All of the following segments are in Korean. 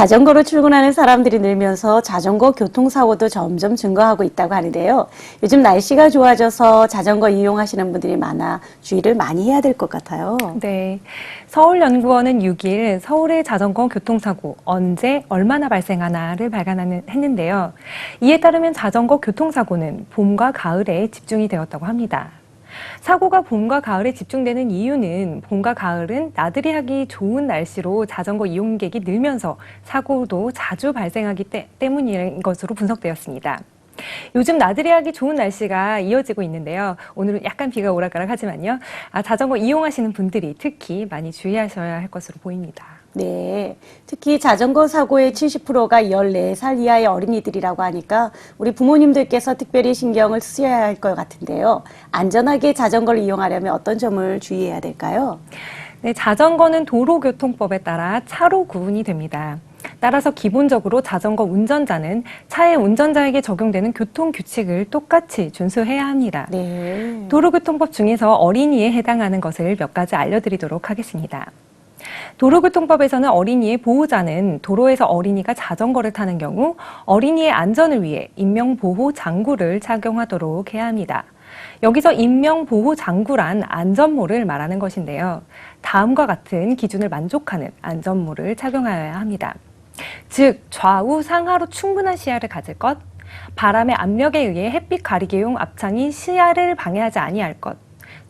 자전거로 출근하는 사람들이 늘면서 자전거 교통사고도 점점 증가하고 있다고 하는데요. 요즘 날씨가 좋아져서 자전거 이용하시는 분들이 많아 주의를 많이 해야 될 것 같아요. 네. 서울연구원은 6일 서울의 자전거 교통사고 언제 얼마나 발생하나를 발간했는데요. 이에 따르면 자전거 교통사고는 봄과 가을에 집중이 되었다고 합니다. 사고가 봄과 가을에 집중되는 이유는 봄과 가을은 나들이 하기 좋은 날씨로 자전거 이용객이 늘면서 사고도 자주 발생하기 때문인 것으로 분석되었습니다. 요즘 나들이 하기 좋은 날씨가 이어지고 있는데요. 오늘은 약간 비가 오락가락하지만요. 자전거 이용하시는 분들이 특히 많이 주의하셔야 할 것으로 보입니다. 네, 특히 자전거 사고의 70%가 14살 이하의 어린이들이라고 하니까 우리 부모님들께서 특별히 신경을 쓰셔야 할 것 같은데요. 안전하게 자전거를 이용하려면 어떤 점을 주의해야 될까요? 네, 자전거는 도로교통법에 따라 차로 구분이 됩니다. 따라서 기본적으로 자전거 운전자는 차의 운전자에게 적용되는 교통규칙을 똑같이 준수해야 합니다. 네. 도로교통법 중에서 어린이에 해당하는 것을 몇 가지 알려드리도록 하겠습니다. 도로교통법에서는 어린이의 보호자는 도로에서 어린이가 자전거를 타는 경우 어린이의 안전을 위해 인명보호 장구를 착용하도록 해야 합니다. 여기서 인명보호 장구란 안전모를 말하는 것인데요. 다음과 같은 기준을 만족하는 안전모를 착용하여야 합니다. 즉, 좌우 상하로 충분한 시야를 가질 것, 바람의 압력에 의해 햇빛 가리개용 앞창이 시야를 방해하지 아니할 것,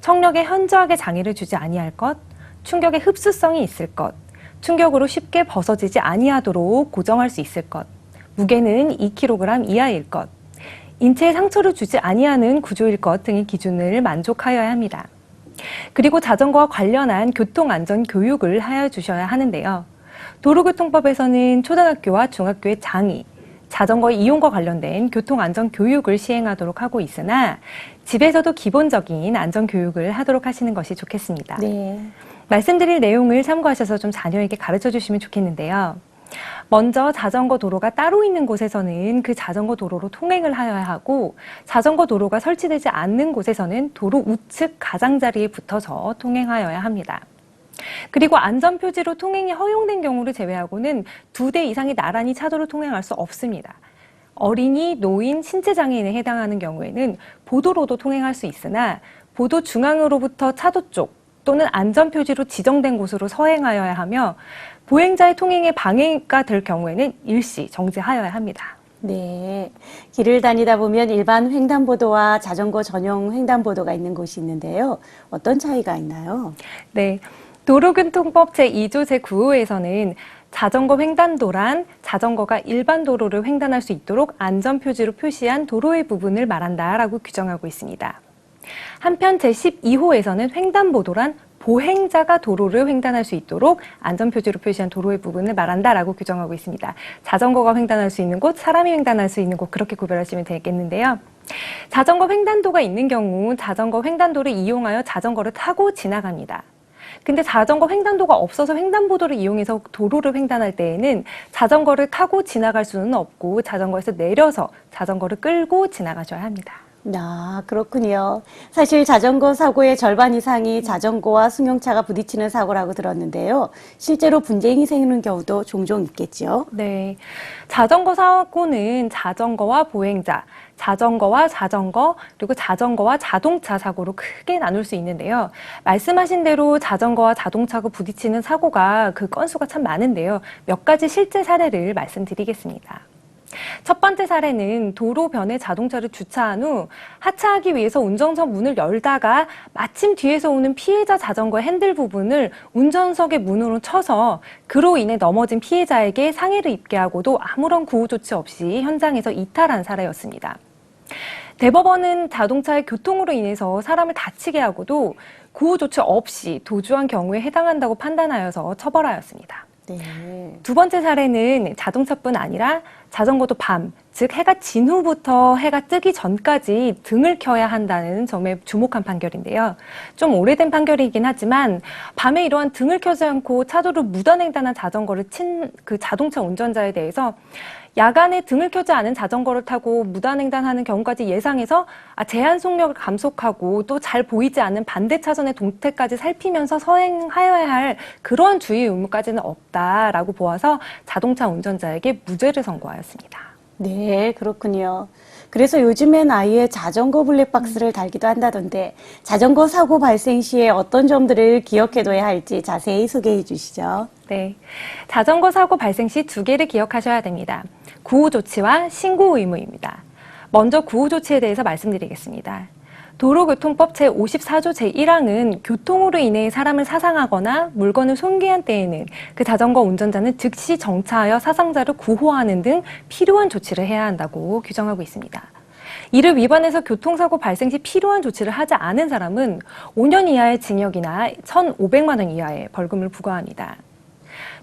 청력에 현저하게 장애를 주지 아니할 것, 충격의 흡수성이 있을 것, 충격으로 쉽게 벗어지지 아니하도록 고정할 수 있을 것, 무게는 2kg 이하일 것, 인체에 상처를 주지 아니하는 구조일 것 등의 기준을 만족하여야 합니다. 그리고 자전거와 관련한 교통안전 교육을 하여 주셔야 하는데요. 도로교통법에서는 초등학교와 중학교의 장이 자전거 이용과 관련된 교통안전 교육을 시행하도록 하고 있으나 집에서도 기본적인 안전 교육을 하도록 하시는 것이 좋겠습니다. 네. 말씀드릴 내용을 참고하셔서 좀 자녀에게 가르쳐 주시면 좋겠는데요. 먼저 자전거 도로가 따로 있는 곳에서는 그 자전거 도로로 통행을 하여야 하고 자전거 도로가 설치되지 않는 곳에서는 도로 우측 가장자리에 붙어서 통행하여야 합니다. 그리고 안전표지로 통행이 허용된 경우를 제외하고는 2대 이상이 나란히 차도로 통행할 수 없습니다. 어린이, 노인, 신체장애인에 해당하는 경우에는 보도로도 통행할 수 있으나 보도 중앙으로부터 차도 쪽 또는 안전표지로 지정된 곳으로 서행하여야 하며 보행자의 통행에 방해가 될 경우에는 일시 정지하여야 합니다. 네. 길을 다니다 보면 일반 횡단보도와 자전거 전용 횡단보도가 있는 곳이 있는데요. 어떤 차이가 있나요? 네. 도로교통법 제2조 제9호에서는 자전거 횡단도란 자전거가 일반 도로를 횡단할 수 있도록 안전표지로 표시한 도로의 부분을 말한다라고 규정하고 있습니다. 한편 제12호에서는 횡단보도란 보행자가 도로를 횡단할 수 있도록 안전표지로 표시한 도로의 부분을 말한다라고 규정하고 있습니다. 자전거가 횡단할 수 있는 곳, 사람이 횡단할 수 있는 곳 그렇게 구별하시면 되겠는데요. 자전거 횡단도가 있는 경우 자전거 횡단도를 이용하여 자전거를 타고 지나갑니다. 근데 자전거 횡단도가 없어서 횡단보도를 이용해서 도로를 횡단할 때에는 자전거를 타고 지나갈 수는 없고 자전거에서 내려서 자전거를 끌고 지나가셔야 합니다. 그렇군요. 사실 자전거 사고의 절반 이상이 자전거와 승용차가 부딪히는 사고라고 들었는데요. 실제로 분쟁이 생기는 경우도 종종 있겠죠. 네. 자전거 사고는 자전거와 보행자, 자전거와 자전거, 그리고 자전거와 자동차 사고로 크게 나눌 수 있는데요. 말씀하신 대로 자전거와 자동차가 부딪히는 사고가 그 건수가 참 많은데요. 몇 가지 실제 사례를 말씀드리겠습니다. 첫 번째 사례는 도로변에 자동차를 주차한 후 하차하기 위해서 운전석 문을 열다가 마침 뒤에서 오는 피해자 자전거 핸들 부분을 운전석의 문으로 쳐서 그로 인해 넘어진 피해자에게 상해를 입게 하고도 아무런 구호 조치 없이 현장에서 이탈한 사례였습니다. 대법원은 자동차의 교통으로 인해서 사람을 다치게 하고도 구호 조치 없이 도주한 경우에 해당한다고 판단하여서 처벌하였습니다. 네. 두 번째 사례는 자동차뿐 아니라 자전거도 밤, 즉 해가 진 후부터 해가 뜨기 전까지 등을 켜야 한다는 점에 주목한 판결인데요. 좀 오래된 판결이긴 하지만 밤에 이러한 등을 켜지 않고 차도를 무단횡단한 자전거를 친 그 자동차 운전자에 대해서 야간에 등을 켜지 않은 자전거를 타고 무단횡단하는 경우까지 예상해서 제한 속력을 감속하고 또 잘 보이지 않는 반대 차선의 동태까지 살피면서 서행하여야 할 그러한 주의 의무까지는 없다라고 보아서 자동차 운전자에게 무죄를 선고하였습니다. 네, 그렇군요. 그래서 요즘엔 아예 자전거 블랙박스를 달기도 한다던데 자전거 사고 발생 시에 어떤 점들을 기억해둬야 할지 자세히 소개해 주시죠. 네. 자전거 사고 발생 시 두 개를 기억하셔야 됩니다. 구호 조치와 신고 의무입니다. 먼저 구호 조치에 대해서 말씀드리겠습니다. 도로교통법 제54조 제1항은 교통으로 인해 사람을 사상하거나 물건을 손괴한 때에는 그 자전거 운전자는 즉시 정차하여 사상자를 구호하는 등 필요한 조치를 해야 한다고 규정하고 있습니다. 이를 위반해서 교통사고 발생 시 필요한 조치를 하지 않은 사람은 5년 이하의 징역이나 1,500만 원 이하의 벌금을 부과합니다.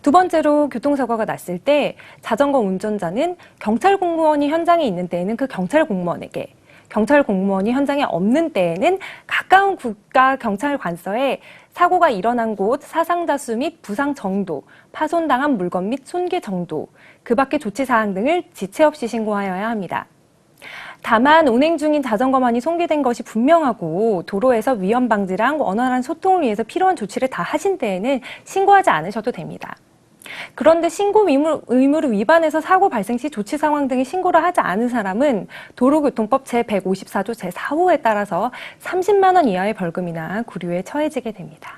두 번째로 교통사고가 났을 때 자전거 운전자는 경찰 공무원이 현장에 있는 때에는 그 경찰 공무원에게, 경찰 공무원이 현장에 없는 때에는 가까운 국가 경찰 관서에 사고가 일어난 곳 사상자 수 및 부상 정도, 파손당한 물건 및 손괴 정도, 그 밖의 조치 사항 등을 지체 없이 신고하여야 합니다. 다만 운행 중인 자전거만이 손괴된 것이 분명하고 도로에서 위험 방지랑 원활한 소통을 위해서 필요한 조치를 다 하신 때에는 신고하지 않으셔도 됩니다. 그런데 신고 의무를 위반해서 사고 발생 시 조치 상황 등의 신고를 하지 않은 사람은 도로교통법 제154조 제4호에 따라서 30만 원 이하의 벌금이나 구류에 처해지게 됩니다.